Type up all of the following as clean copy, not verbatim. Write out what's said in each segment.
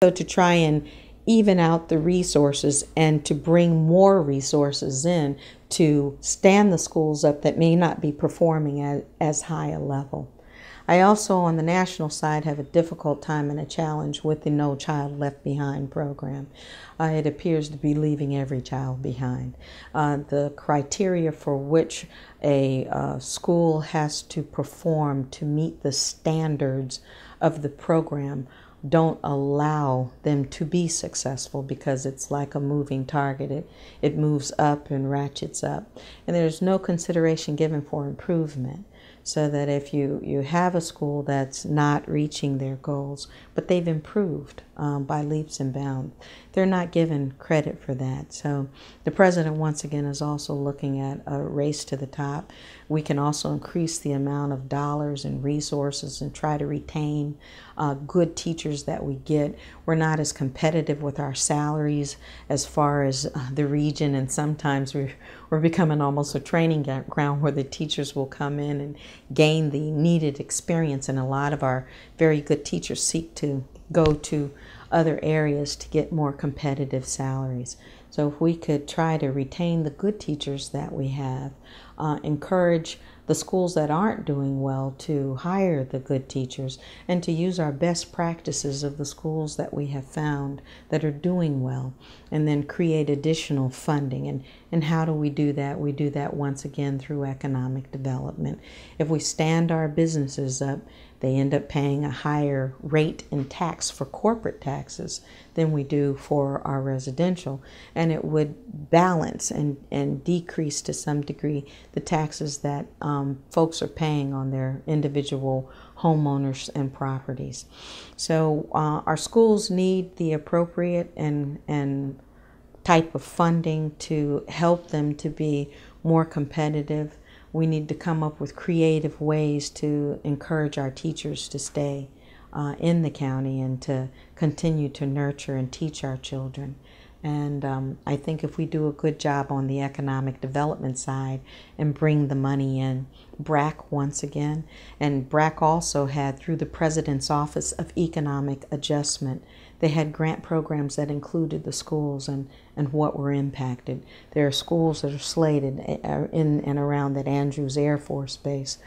So to try and even out the resources and to bring more resources in to stand the schools up that may not be performing at as high a level. I also, on the national side, have a difficult time and a challenge with the No Child Left Behind program. It appears to be leaving every child behind. The criteria for which a school has to perform to meet the standards of the program don't allow them to be successful because it's like a moving target. It moves up and ratchets up. And there's no consideration given for improvement. So that if you have a school that's not reaching their goals, but they've improved by leaps and bounds, they're not given credit for that. So the president, once again, is also looking at a race to the top. We can also increase the amount of dollars and resources and try to retain good teachers that we get. We're not as competitive with our salaries as far as the region, and sometimes we're becoming almost a training ground where the teachers will come in and gain the needed experience, and a lot of our very good teachers seek to go to other areas to get more competitive salaries. So if we could try to retain the good teachers that we have, encourage the schools that aren't doing well to hire the good teachers, and to use our best practices of the schools that we have found that are doing well, and then create additional funding. And how do we do that? We do that once again through economic development. If we stand our businesses up, they end up paying a higher rate in tax for corporate taxes than we do for our residential. And it would balance and decrease to some degree the taxes that folks are paying on their individual homeowners and properties. So our schools need the appropriate and type of funding to help them to be more competitive. We need to come up with creative ways to encourage our teachers to stay in the county and to continue to nurture and teach our children. And I think if we do a good job on the economic development side and bring the money in, BRAC once again, and BRAC also had, through the President's Office of Economic Adjustment, they had grant programs that included the schools and what were impacted. There are schools that are slated in and around that Andrews Air Force Base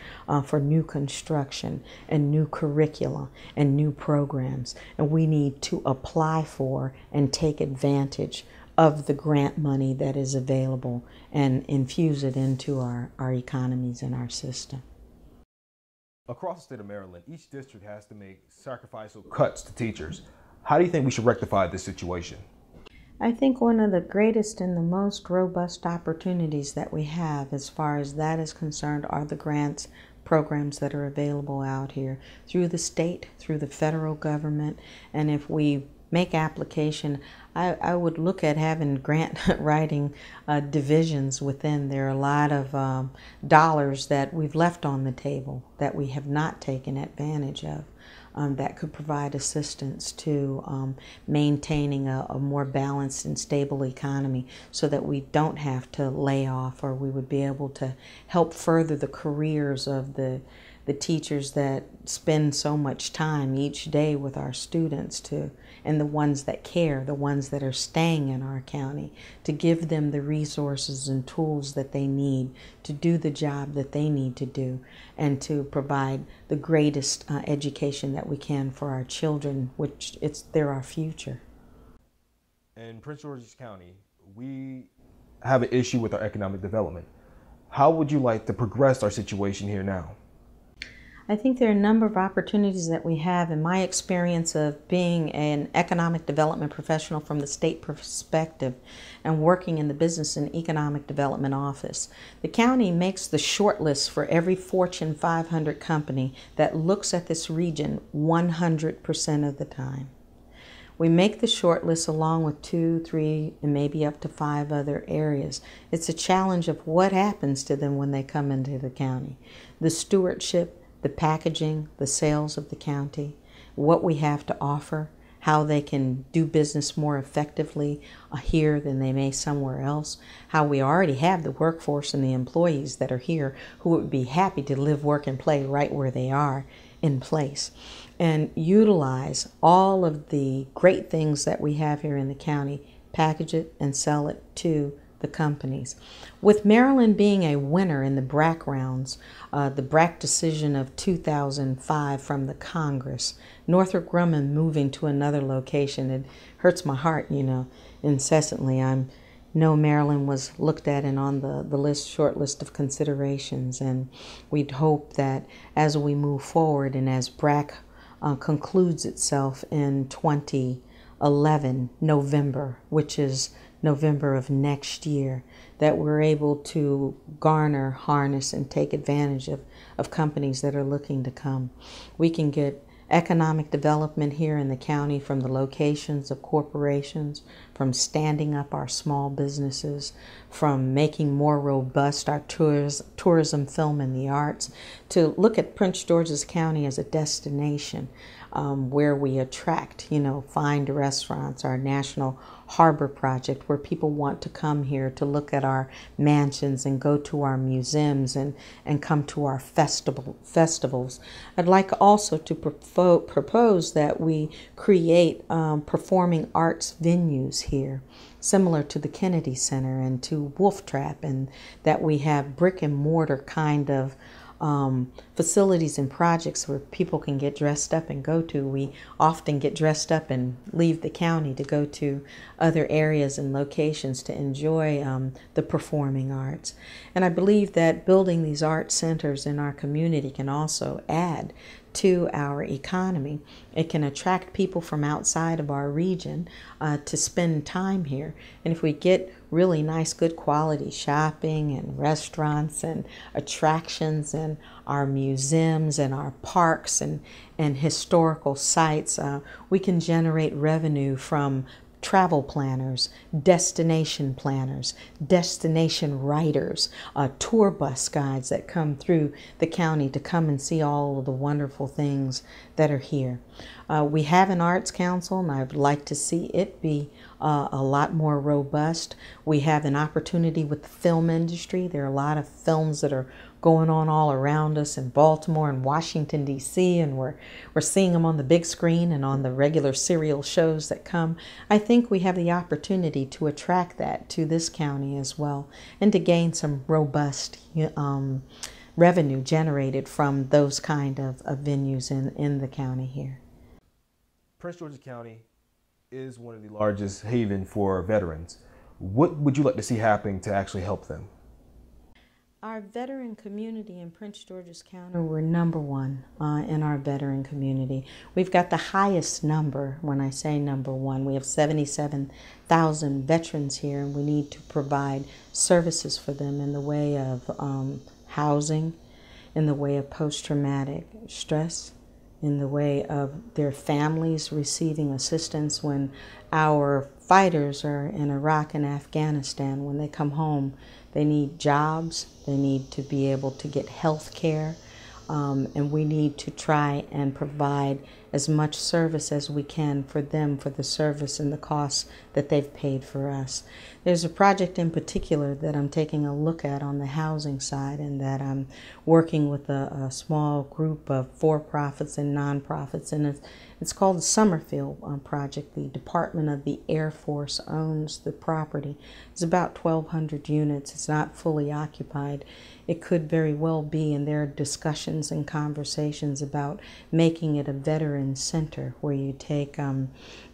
for new construction and new curricula and new programs. And we need to apply for and take advantage of the grant money that is available and infuse it into our economies and our system. Across the state of Maryland, each district has to make sacrificial cuts to teachers. How do you think we should rectify this situation? I think one of the greatest and the most robust opportunities that we have as far as that is concerned are the grants programs that are available out here through the state, through the federal government. And if we make application, I would look at having grant writing divisions within. There are a lot of dollars that we've left on the table that we have not taken advantage of. That could provide assistance to maintaining a more balanced and stable economy so that we don't have to lay off, or we would be able to help further the careers of the teachers that spend so much time each day with our students, and the ones that care, the ones that are staying in our county, to give them the resources and tools that they need to do the job that they need to do, and to provide the greatest education that we can for our children, which they're our future. In Prince George's County, we have an issue with our economic development. How would you like to progress our situation here now? I think there are a number of opportunities that we have. In my experience of being an economic development professional from the state perspective and working in the Business and Economic Development Office, the county makes the short list for every Fortune 500 company that looks at this region 100% of the time. We make the short list along with 2, 3, and maybe up to 5 other areas. It's a challenge of what happens to them when they come into the county. The stewardship, the packaging, the sales of the county, what we have to offer, how they can do business more effectively here than they may somewhere else, how we already have the workforce and the employees that are here who would be happy to live, work, and play right where they are in place. and utilize all of the great things that we have here in the county, package it and sell it to the companies. With Maryland being a winner in the BRAC rounds, the BRAC decision of 2005 from the Congress, Northrop Grumman moving to another location, it hurts my heart, incessantly. I know Maryland was looked at and on the short list of considerations, and we'd hope that as we move forward and as BRAC concludes itself in 2011, November, which is November of next year, that we're able to garner, harness, and take advantage of companies that are looking to come. We can get economic development here in the county from the locations of corporations, from standing up our small businesses, from making more robust our tourism, film, and the arts, to look at Prince George's County as a destination where we attract, fine restaurants, our National Harbor Project, where people want to come here to look at our mansions and go to our museums and come to our festivals. I'd like also to propose that we create performing arts venues here, similar to the Kennedy Center and to Wolf Trap, and that we have brick and mortar kind of facilities and projects where people can get dressed up and go to. We often get dressed up and leave the county to go to other areas and locations to enjoy the performing arts. And I believe that building these art centers in our community can also add to our economy. It can attract people from outside of our region to spend time here. And if we get really nice, good quality shopping and restaurants and attractions and our museums and our parks and historical sites, we can generate revenue from travel planners, destination writers, tour bus guides that come through the county to come and see all of the wonderful things that are here. We have an arts council, and I'd like to see it be a lot more robust. We have an opportunity with the film industry. There are a lot of films that are going on all around us in Baltimore and Washington, D.C., and we're seeing them on the big screen and on the regular serial shows that come. I think we have the opportunity to attract that to this county as well, and to gain some robust revenue generated from those kind of venues in the county here. Prince George's County is one of the largest haven for veterans. What would you like to see happening to actually help them? Our veteran community in Prince George's County, we're number one in our veteran community. We've got the highest number. When I say number one, we have 77,000 veterans here, and we need to provide services for them in the way of housing, in the way of post-traumatic stress, in the way of their families receiving assistance when our fighters are in Iraq and Afghanistan. When they come home, they need jobs, they need to be able to get health care, and we need to try and provide as much service as we can for them for the service and the costs that they've paid for us. There's a project in particular that I'm taking a look at on the housing side, and that I'm working with a small group of for-profits and nonprofits, and it's called the Summerfield Project. The Department of the Air Force owns the property. It's about 1,200 units. It's not fully occupied. It could very well be, and there are discussions and conversations about making it a veteran center where you take,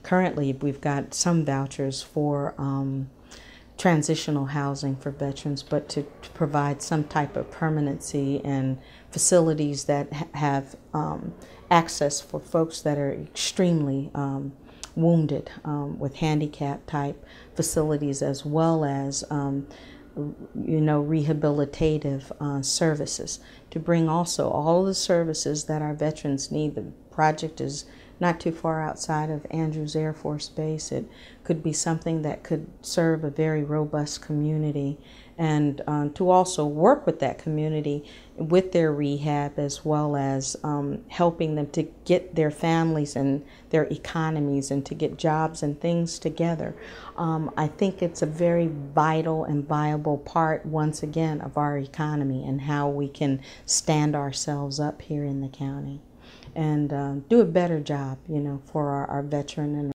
currently we've got some vouchers for transitional housing for veterans, but to provide some type of permanency and facilities that have access for folks that are extremely wounded, with handicap type facilities, as well as rehabilitative services, to bring also all the services that our veterans need. The project is not too far outside of Andrews Air Force Base. It could be something that could serve a very robust community, and to also work with that community with their rehab, as well as helping them to get their families and their economies and to get jobs and things together. I think it's a very vital and viable part, once again, of our economy and how we can stand ourselves up here in the county. and do a better job, for our veteran and